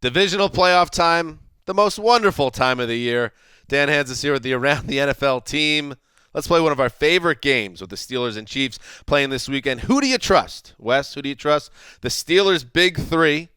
Divisional playoff time, the most wonderful time of the year. Dan hands us here with the Around the NFL team. Let's play one of our favorite games with the Steelers and Chiefs playing this weekend. Who do you trust? Wes, who do you trust? The Steelers' big three,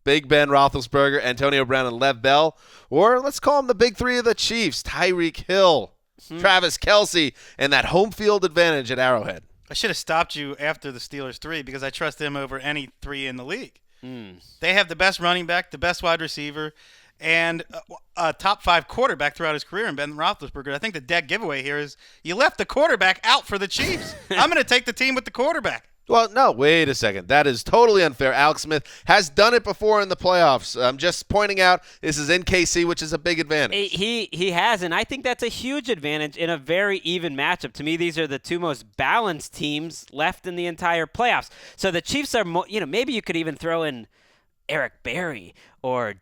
Big Ben, Roethlisberger, Antonio Brown, and Lev Bell. Or let's call them the big three of the Chiefs, Tyreek Hill, Travis Kelce, and that home field advantage at Arrowhead. I should have stopped you after the Steelers 3 because I trust them over any 3 in the league. They have the best running back, the best wide receiver, and a top 5 quarterback throughout his career in Ben Roethlisberger. I think the dead giveaway here is you left the quarterback out for the Chiefs. I'm going to take the team with the quarterback. Well, no, wait a second. That is totally unfair. Alex Smith has done it before in the playoffs. I'm just pointing out this is in KC, which is a big advantage. He has, and I think that's a huge advantage in a very even matchup. To me, these are the two most balanced teams left in the entire playoffs. So the Chiefs are, maybe you could even throw in Eric Berry or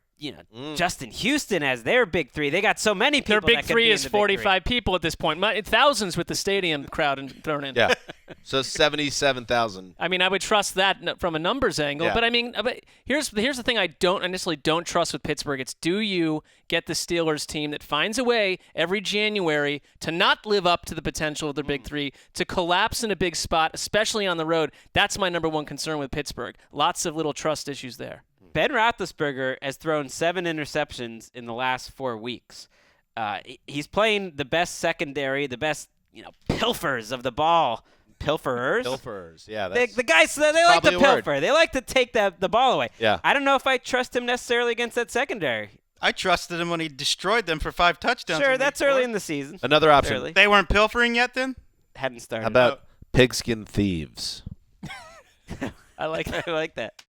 Justin Houston as their big three. They got so many people. Their big three is 45 people at this point. Thousands with the stadium crowd thrown in. Yeah. So 77,000. I mean, I would trust that from a numbers angle. Yeah. But I mean, here's the thing I initially don't trust with Pittsburgh. It's do you get the Steelers team that finds a way every January to not live up to the potential of their big three, to collapse in a big spot, especially on the road? That's my number one concern with Pittsburgh. Lots of little trust issues there. Ben Roethlisberger has thrown 7 interceptions in the last 4 weeks. He's playing the best secondary, the best, pilfers of the ball. Pilferers? Pilferers, yeah. The guys, they like to pilfer. They like to take the ball away. Yeah. I don't know if I trust him necessarily against that secondary. I trusted him when he destroyed them for 5 touchdowns. Sure, that's early in the season. Another option. Early. They weren't pilfering yet then? Hadn't started. How about pigskin thieves? I like I like that.